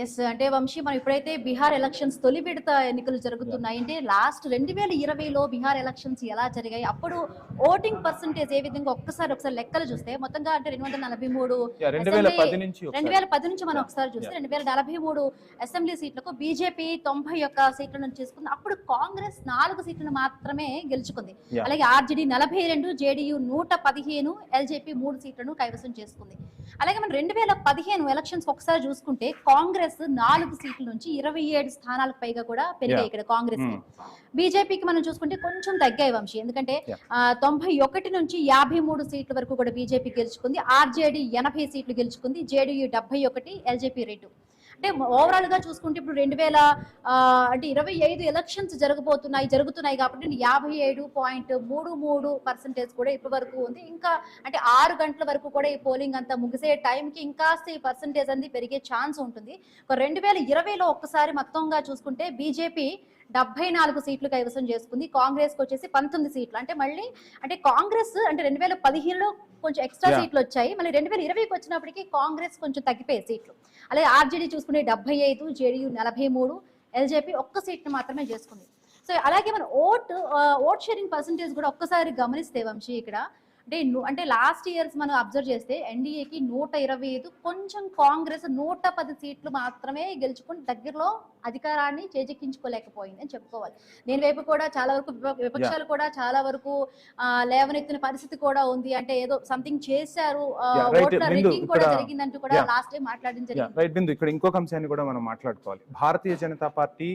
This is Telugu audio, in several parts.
ఎస్ అంటే వంశీ మనం ఇప్పుడైతే బీహార్ ఎలక్షన్స్ తొలి విడత ఎన్నికలు జరుగుతున్నాయి అంటే లాస్ట్ 2020లో బీహార్ ఎలక్షన్స్ ఎలా జరిగాయి అప్పుడు ఓటింగ్ పర్సంటేజ్ ఏ విధంగా ఒకసారి లెక్కలు చూస్తే మొత్తంగా అంటే 243 2010 నుంచి మనం ఒకసారి చూస్తే 243 అసెంబ్లీ సీట్లకు బీజేపీ 91 సీట్లను చేసుకుంది. అప్పుడు కాంగ్రెస్ 4 సీట్లను మాత్రమే గెలుచుకుంది. అలాగే ఆర్జేడీ 42, జేడీయూ 115, ఎల్జేపీ 3 సీట్లను కైవసం చేసుకుంది. అలాగే మనం 2015 ఎలక్షన్స్ ఒకసారి చూసుకుంటే కాంగ్రెస్ 4 సీట్ల నుంచి 27 స్థానాలకు పైగా కూడా పెరిగాయి ఇక్కడ కాంగ్రెస్ కి. బీజేపీకి మనం చూసుకుంటే కొంచెం తగ్గాయి వంశీ, ఎందుకంటే 91 నుంచి 53 సీట్ల వరకు కూడా బీజేపీ గెలుచుకుంది. ఆర్జేడీ 80 సీట్లు గెలుచుకుంది, జేడీయూ 71, ఎల్జేపీ 2. అంటే ఓవరాల్ గా చూసుకుంటే ఇప్పుడు 2025 ఎలక్షన్స్ జరుగుతున్నాయి కాబట్టి 57.33% కూడా ఇప్పటి వరకు ఉంది. ఇంకా అంటే 6 గంటల వరకు కూడా ఈ పోలింగ్ అంతా ముగిసే టైంకి ఇంకా ఈ పర్సంటేజ్ అనేది పెరిగే ఛాన్స్ ఉంటుంది. 2020లో ఒక్కసారి మొత్తంగా చూసుకుంటే బీజేపీ 74 సీట్లు కైవసం చేసుకుంది, కాంగ్రెస్ కి వచ్చేసి 19 సీట్లు. అంటే మళ్ళీ అంటే కాంగ్రెస్ అంటే 2015లో కొంచెం ఎక్స్ట్రా సీట్లు వచ్చాయి, మళ్ళీ 2020కి వచ్చినప్పటికీ కాంగ్రెస్ కొంచెం తగ్గిపోయే సీట్లు. అలాగే ఆర్జేడీ చూసుకుంటే 75, జేడీయూ 43, ఎల్జేపీ 1 సీట్ను మాత్రమే చేసుకుంది. సో అలాగే మన ఓట్ షేరింగ్ పర్సంటేజ్ కూడా ఒక్కసారి గమనిస్తే వంశీ ఇక్కడ అంటే లాస్ట్ ఇయర్స్ మనం అబ్జర్వ్ చేస్తే ఎన్డీఏకి 125, కొంచెం కాంగ్రెస్ 110 సీట్లు మాత్రమే గెలుచుకుని దగ్గరలో అధికారాన్ని చేజెక్కించుకోలేకపోయింది అని చెప్పుకోవాలి. దీని వైపు కూడా చాలా వరకు విపక్షాలు కూడా చాలా వరకు లేవనెత్తిన పరిస్థితి కూడా ఉంది. అంటే ఏదో సంథింగ్ చేశారు, ఓట్ల రిగ్గింగ్ కూడా జరిగిందంటూ కూడా లాస్ట్ టైం మాట్లాడడం జరిగింది. ఇక్కడ ఇంకొక అంశాన్ని కూడా మనం మాట్లాడుకోవాలి. భారతీయ జనతా పార్టీ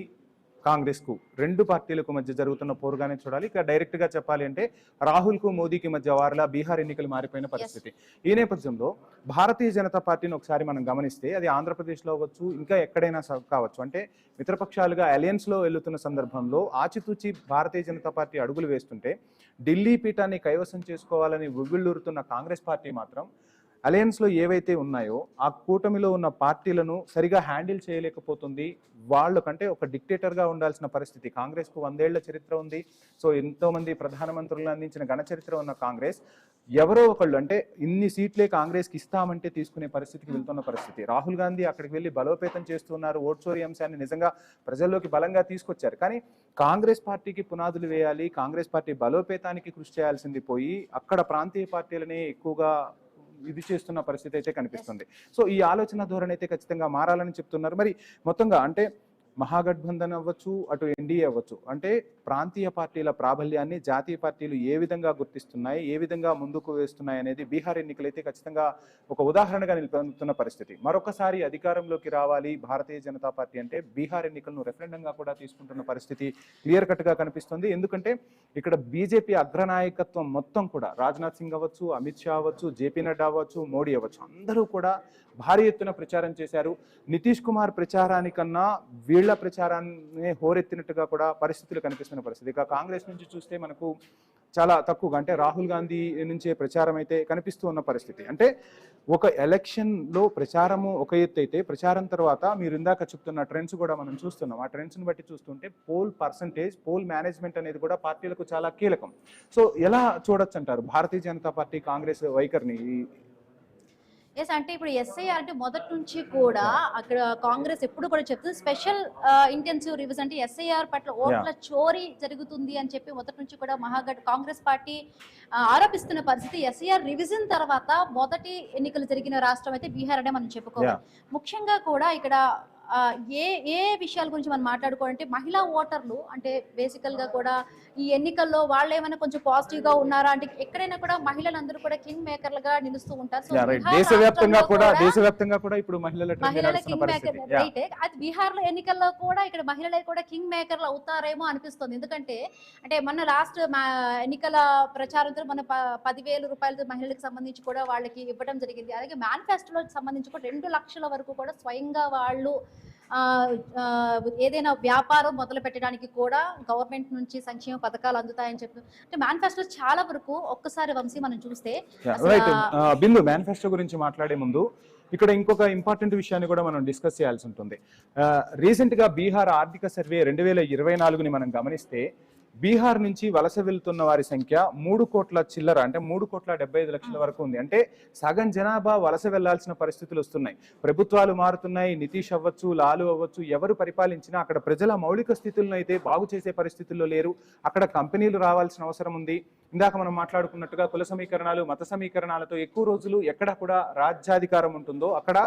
కాంగ్రెస్ కు 2 పార్టీలకు మధ్య జరుగుతున్న పోరుగానే చూడాలి. ఇక డైరెక్ట్ గా చెప్పాలి అంటే రాహుల్ కు మోదీకి మధ్య వారిలా బీహార్ ఎన్నికలు మారిపోయిన పరిస్థితి. ఈ నేపథ్యంలో భారతీయ జనతా పార్టీని ఒకసారి మనం గమనిస్తే అది ఆంధ్రప్రదేశ్ లో అవ్వచ్చు, ఇంకా ఎక్కడైనా కావచ్చు, అంటే మిత్రపక్షాలుగా అలయన్స్ లో వెళ్తున్న సందర్భంలో ఆచితూచి భారతీయ జనతా పార్టీ అడుగులు వేస్తుంటే ఢిల్లీ పీఠాన్ని కైవసం చేసుకోవాలని ఉవ్విళ్ళూరుతున్న కాంగ్రెస్ పార్టీ మాత్రం అలయన్స్ లో ఏవైతే ఉన్నాయో ఆ కూటమిలో ఉన్న పార్టీలను సరిగా హ్యాండిల్ చేయలేకపోతుంది. వాళ్ళకంటే ఒక డిక్టేటర్ గా ఉండాల్సిన పరిస్థితి. కాంగ్రెస్ కు 100 ఏళ్ల చరిత్ర ఉంది. సో ఎంతో మంది ప్రధానమంత్రులను అందించిన ఘన చరిత్ర ఉన్న కాంగ్రెస్ ఎవరో ఒకళ్ళు అంటే ఇన్ని సీట్లే కాంగ్రెస్ కి ఇస్తామంటే తీసుకునే పరిస్థితికి వెళ్తున్న పరిస్థితి. రాహుల్ గాంధీ అక్కడికి వెళ్ళి బలోపేతం చేస్తున్నారు, ఓట్ చోరీ అంశాన్ని నిజంగా ప్రజల్లోకి బలంగా తీసుకొచ్చారు. కానీ కాంగ్రెస్ పార్టీకి పునాదులు వేయాలి, కాంగ్రెస్ పార్టీ బలోపేతానికి కృషి చేయాల్సింది పోయి అక్కడ ప్రాంతీయ పార్టీలనే ఎక్కువగా ఇది చేస్తున్న పరిస్థితి అయితే కనిపిస్తుంది. సో ఈ ఆలోచన ధోరణి అయితే ఖచ్చితంగా మారాలని చెప్తున్నారు. మరి మొత్తంగా అంటే మహాగఠబంధన్ అవ్వచ్చు, అటు ఎన్డీఏ అవ్వచ్చు, అంటే ప్రాంతీయ పార్టీల ప్రాబల్యాన్ని జాతీయ పార్టీలు ఏ విధంగా గుర్తిస్తున్నాయి, ఏ విధంగా ముందుకు వేస్తున్నాయి అనేది బీహార్ ఎన్నికలైతే ఖచ్చితంగా ఒక ఉదాహరణగా నిలుపుతున్న పరిస్థితి. మరొకసారి అధికారంలోకి రావాలి భారతీయ జనతా పార్టీ అంటే బీహార్ ఎన్నికలను రెఫరెండంగా కూడా తీసుకుంటున్న పరిస్థితి క్లియర్ కట్ గా కనిపిస్తుంది. ఎందుకంటే ఇక్కడ బీజేపీ అగ్రనాయకత్వం మొత్తం కూడా రాజ్నాథ్ సింగ్ అవ్వచ్చు, అమిత్ షా అవ్వచ్చు, జేపీ నడ్డా అవ్వచ్చు, మోడీ అవ్వచ్చు, అందరూ కూడా భారీ ఎత్తున ప్రచారం చేశారు. నితీష్ కుమార్ ప్రచారానికన్నా వీళ్ల ప్రచారాన్ని హోరెత్తినట్టుగా కూడా పరిస్థితులు కనిపిస్తున్న పరిస్థితి. ఇక కాంగ్రెస్ నుంచి చూస్తే మనకు చాలా తక్కువగా అంటే రాహుల్ గాంధీ నుంచే ప్రచారం అయితే కనిపిస్తూ ఉన్న పరిస్థితి. అంటే ఒక ఎలక్షన్ లో ప్రచారము ఒక ఎత్తు అయితే ప్రచారం తర్వాత మీరు ఇందాక చెప్తున్న ట్రెండ్స్ కూడా మనం చూస్తున్నాం. ఆ ట్రెండ్స్ ని బట్టి చూస్తుంటే పోల్ పర్సంటేజ్, పోల్ మేనేజ్మెంట్ అనేది కూడా పార్టీలకు చాలా కీలకం. సో ఎలా చూడొచ్చు అంటారు భారతీయ జనతా పార్టీ కాంగ్రెస్ వైఖరిని? ఎస్ అంటే ఇప్పుడు ఎస్ఐఆర్ అంటే మొదటి నుంచి కూడా అక్కడ కాంగ్రెస్ ఎప్పుడు కూడా చెప్తుంది స్పెషల్ ఇంటెన్సివ్ రివ్యూస్ అంటే ఎస్ఐఆర్ పట్ల ఓట్ల చోరీ జరుగుతుంది అని చెప్పి మొదటి నుంచి కూడా కాంగ్రెస్ పార్టీ ఆరోపిస్తున్న పరిస్థితి. ఎస్ఐఆర్ రివిజన్ తర్వాత మొదటి ఎన్నికలు జరిగిన రాష్ట్రం అయితే బీహార్ అనే మనం చెప్పుకోవాలి. ముఖ్యంగా కూడా ఇక్కడ ఏ విషయాల గురించి మనం మాట్లాడుకోవాలంటే మహిళా ఓటర్లు అంటే బేసికల్ గా కూడా ఈ ఎన్నికల్లో వాళ్ళు ఏమైనా కొంచెం పాజిటివ్ గా ఉన్నారా అంటే ఎక్కడైనా కూడా మహిళలందరూ కూడా కింగ్ మేకర్లుగా నిలుస్తూ ఉంటారు. దేశవ్యాప్తంగా కూడా ఇప్పుడు మహిళల కింగ్ మేకర్ రైటే. అది బీహార్ లో ఎన్నికల్లో కూడా ఇక్కడ మహిళలే కూడా కింగ్ మేకర్లు అవుతారేమో అనిపిస్తుంది. ఎందుకంటే అంటే మన లాస్ట్ ఎన్నికల ప్రచారంతో మన 10,000 రూపాయలతో మహిళలకు సంబంధించి కూడా వాళ్ళకి ఇవ్వడం జరిగింది. అలాగే మేనిఫెస్టోకి సంబంధించి కూడా 2 లక్షల వరకు కూడా స్వయంగా వాళ్ళు ఏదైనా వ్యాపారం మొదలు పెట్టడానికి కూడా గవర్నమెంట్ నుంచి సంక్షేమ పథకాలు అందుతాయని చెప్పి అంటే మేనిఫెస్టో చాలా వరకు ఒక్కసారి వంశీ మనం చూస్తే బిందు మేనిఫెస్టో గురించి మాట్లాడే ముందు ఇక్కడ ఇంకొక ఇంపార్టెంట్ విషయాన్ని కూడా మనం డిస్కస్ చేయాల్సి ఉంటుంది. రీసెంట్ గా బీహార్ ఆర్థిక సర్వే 2024ని మనం గమనిస్తే బీహార్ నుంచి వలస వెళ్తున్న వారి సంఖ్య 3 కోట్ల చిల్లర, అంటే 3,75,00,000 వరకు ఉంది. అంటే సగం జనాభా వలస వెళ్లాల్సిన పరిస్థితులు వస్తున్నాయి. ప్రభుత్వాలు మారుతున్నాయి, నితీష్ అవ్వచ్చు, లాలు అవ్వచ్చు, ఎవరు పరిపాలించినా అక్కడ ప్రజల మౌలిక స్థితులను అయితే బాగు చేసే పరిస్థితుల్లో లేరు. అక్కడ కంపెనీలు రావాల్సిన అవసరం ఉంది. ఇందాక మనం మాట్లాడుకున్నట్టుగా కుల సమీకరణాలు, మత సమీకరణాలతో ఎక్కువ రోజులు ఎక్కడ కూడా రాజ్యాధికారం ఉంటుందో అక్కడ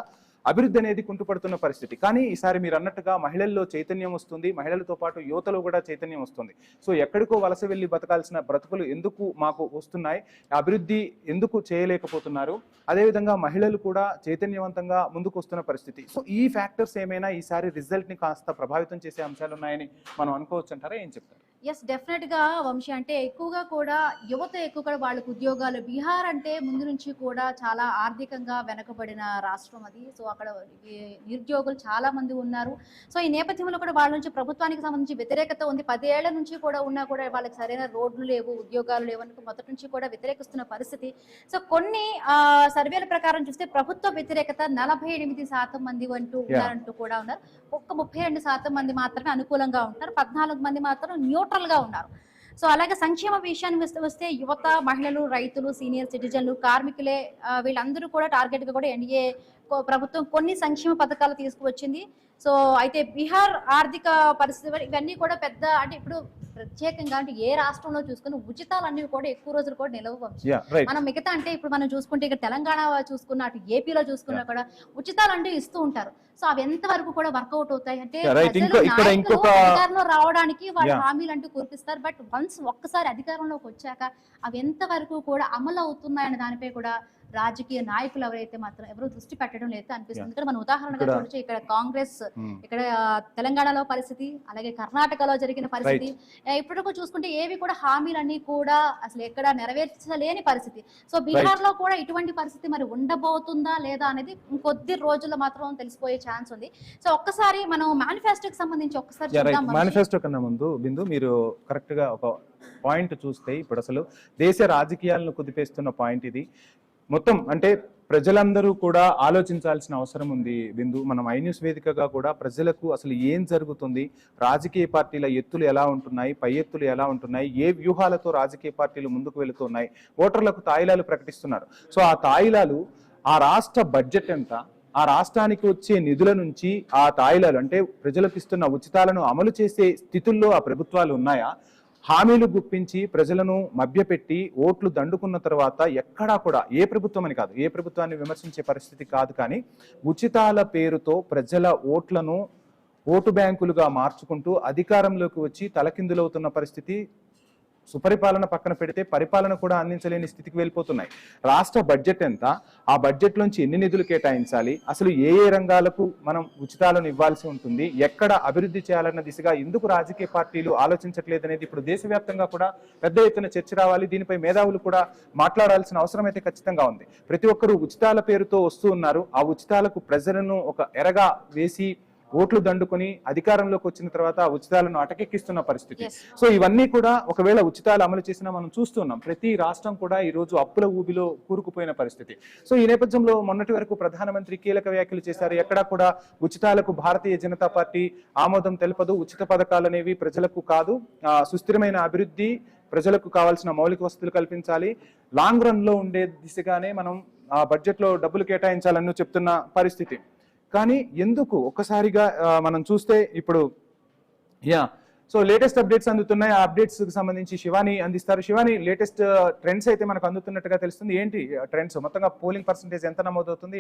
అభివృద్ధి అనేది కుంటుపడుతున్న పరిస్థితి. కానీ ఈసారి మీరు అన్నట్టుగా మహిళల్లో చైతన్యం వస్తుంది, మహిళలతో పాటు యువతలో కూడా చైతన్యం వస్తుంది. సో ఎక్కడికో వలస వెళ్ళి బతకాల్సిన బ్రతుకులు ఎందుకు మాకు వస్తున్నాయి, అభివృద్ధి ఎందుకు చేయలేకపోతున్నారు, అదేవిధంగా మహిళలు కూడా చైతన్యవంతంగా ముందుకు వస్తున్న పరిస్థితి. సో ఈ ఫ్యాక్టర్స్ ఏమైనా ఈసారి రిజల్ట్ ని కాస్త ప్రభావితం చేసే అంశాలు ఉన్నాయని మనం అనుకోవచ్చు అంటారా, ఏం చెప్తారు? ఎస్, డెఫినెట్ గా వంశీ. అంటే ఎక్కువగా కూడా యువత ఎక్కువగా వాళ్ళకు ఉద్యోగాలు, బీహార్ అంటే ముందు నుంచి కూడా చాలా ఆర్థికంగా వెనకబడిన రాష్ట్రం అది. సో అక్కడ నిరుద్యోగులు చాలా మంది ఉన్నారు. సో ఈ నేపథ్యంలో కూడా వాళ్ళ నుంచి ప్రభుత్వానికి సంబంధించి వ్యతిరేకత ఉంది. 10 ఏళ్ల నుంచి కూడా ఉన్నా కూడా వాళ్ళకి సరైన రోడ్లు లేవు, ఉద్యోగాలు లేవు అని మొదటి నుంచి కూడా వ్యతిరేకిస్తున్న పరిస్థితి. సో కొన్ని సర్వేల ప్రకారం చూస్తే ప్రభుత్వ వ్యతిరేకత 48% మంది అంటూ ఉన్నారంటూ కూడా ఉన్నారు. ఒక్క 32% మంది మాత్రమే అనుకూలంగా ఉంటారు, 14 మంది మాత్రం న్యూట్రల్ గా ఉన్నారు. సో అలాగే సంక్షేమ విషయానికి వస్తే యువత, మహిళలు, రైతులు, సీనియర్ సిటిజన్లు, కార్మికులే వీళ్ళందరూ కూడా టార్గెట్ గా కూడా ఎన్డీఏ ప్రభుత్వం కొన్ని సంక్షేమ పథకాలు తీసుకువచ్చింది. సో అయితే బీహార్ ఆర్థిక పరిస్థితి ఇవన్నీ కూడా పెద్ద, అంటే ఇప్పుడు ప్రత్యేకంగా అంటే ఏ రాష్ట్రంలో చూసుకుని ఉచితాలు అన్ని కూడా ఎక్కువ రోజులు కూడా నిలవచ్చు. మనం మిగతా అంటే ఇప్పుడు మనం చూసుకుంటే ఇక్కడ తెలంగాణ చూసుకున్న, అటు ఏపీలో చూసుకున్నా కూడా ఉచితాలు అంటే ఇస్తూ ఉంటారు. సో అవి ఎంత వరకు కూడా వర్కౌట్ అవుతాయి అంటే అధికారంలో రావడానికి వాళ్ళు హామీలు అంటూ కురిపిస్తారు. బట్ వన్స్ ఒక్కసారి అధికారంలోకి వచ్చాక అవి ఎంత వరకు కూడా అమలు అవుతున్నాయనే దానిపై కూడా రాజకీయ నాయకులు ఎవరైతే మాత్రం ఎవరు దృష్టి పెట్టడం లేదు అనిపిస్తుంది. ఇక్కడ మనం ఉదాహరణగా చూడొచ్చు, ఇక్కడ కాంగ్రెస్, ఇక్కడ తెలంగాణలో పరిస్థితి, అలాగే కర్ణాటకలో జరిగిన పరిస్థితి, ఇప్పటికూ చూసుకుంటే ఏవి కూడా హామీలన్నీ కూడా అసలు ఎక్కడ నెరవేర్చలేని పరిస్థితి. సో బీహార్ లో కూడా ఇటువంటి పరిస్థితి మరి ఉండబోతుందా లేదా అనేది ఇంకొద్ది రోజుల్లో మాత్రం తెలిసిపోయే ఛాన్స్ ఉంది. సో ఒక్కసారి మనం మేనిఫెస్టోకి సంబంధించి ఒక్కసారి చూద్దాం. మేనిఫెస్టో కన్నా ముందు బిందు, మీరు కరెక్ట్ గా ఒక పాయింట్ చూస్తే ఇప్పుడు అసలు దేశ రాజకీయాలను కుదిపేస్తున్న పాయింట్ ఇది. మొత్తం అంటే ప్రజలందరూ కూడా ఆలోచించాల్సిన అవసరం ఉంది బిందు. మనం ఐ న్యూస్ వేదికగా కూడా ప్రజలకు అసలు ఏం జరుగుతుంది, రాజకీయ పార్టీల ఎత్తులు ఎలా ఉంటున్నాయి, పై ఎత్తులు ఎలా ఉంటున్నాయి, ఏ వ్యూహాలతో రాజకీయ పార్టీలు ముందుకు వెళుతున్నాయి, ఓటర్లకు తాయిలాలు ప్రకటిస్తున్నారు. సో ఆ తాయిలాలు, ఆ రాష్ట్ర బడ్జెట్ ఎంత, ఆ రాష్ట్రానికి వచ్చే నిధుల నుంచి ఆ తాయిలాలు అంటే ప్రజలకు ఇస్తున్న ఉచితాలను అమలు చేసే స్థితుల్లో ఆ ప్రభుత్వాలు ఉన్నాయా, హామీలు గుప్పించి ప్రజలను మభ్యపెట్టి ఓట్లు దండుకున్న తర్వాత ఎక్కడా కూడా ఏ ప్రభుత్వం అని కాదు, ఏ ప్రభుత్వాన్ని విమర్శించే పరిస్థితి కాదు, కానీ ఉచితాల పేరుతో ప్రజల ఓట్లను ఓటు బ్యాంకులుగా మార్చుకుంటూ అధికారంలోకి వచ్చి తలకిందులవుతున్న పరిస్థితి. సుపరిపాలన పక్కన పెడితే పరిపాలన కూడా అందించలేని స్థితికి వెళ్ళిపోతున్నాయి. రాష్ట్ర బడ్జెట్ ఎంత, ఆ బడ్జెట్ నుంచి ఎన్ని నిధులు కేటాయించాలి, అసలు ఏ ఏ రంగాలకు మనం ఉచితాలను ఇవ్వాల్సి ఉంటుంది, ఎక్కడ అభివృద్ధి చేయాలన్న దిశగా ఎందుకు రాజకీయ పార్టీలు ఆలోచించట్లేదు అనేది ఇప్పుడు దేశవ్యాప్తంగా కూడా పెద్ద ఎత్తున చర్చ రావాలి. దీనిపై మేధావులు కూడా మాట్లాడాల్సిన అవసరం అయితే ఖచ్చితంగా ఉంది. ప్రతి ఒక్కరూ ఉచితాల పేరుతో వస్తూ ఉన్నారు. ఆ ఉచితాలకు ప్రజలను ఒక ఎరగా వేసి ఓట్లు దండుకొని అధికారంలోకి వచ్చిన తర్వాత ఉచితాలను అటకెక్కిస్తున్న పరిస్థితి. సో ఇవన్నీ కూడా ఒకవేళ ఉచితాలు అమలు చేసినా మనం చూస్తున్నాం. ప్రతి రాష్ట్రం కూడా ఈ రోజు అప్పుల ఊబిలో కూరుకుపోయిన పరిస్థితి. సో ఈ నేపథ్యంలో మొన్నటి వరకు ప్రధానమంత్రి కీలక వ్యాఖ్యలు చేశారు. ఎక్కడా కూడా ఉచితాలకు భారతీయ జనతా పార్టీ ఆమోదం తెలుపదు. ఉచిత పథకాలు అనేవి ప్రజలకు కాదు, సుస్థిరమైన అభివృద్ధి, ప్రజలకు కావాల్సిన మౌలిక వసతులు కల్పించాలి, లాంగ్ రన్ లో ఉండే దిశగానే మనం ఆ బడ్జెట్ లో డబ్బులు కేటాయించాలని చెప్తున్న పరిస్థితి. కానీ ఎందుకు ఒక్కసారిగా మనం చూస్తే ఇప్పుడు సో లేటెస్ట్ అప్డేట్స్ అందుతున్నాయి. ఆ అప్డేట్స్ కి సంబంధించి శివాని అందిస్తారు. శివాని, లేటెస్ట్ ట్రెండ్స్ అయితే మనకు అందుతున్నట్టుగా తెలుస్తుంది. ఏంటి ట్రెండ్స్? మొత్తంగా పోలింగ్ పర్సెంటేజ్ ఎంత నమోదవుతుంది?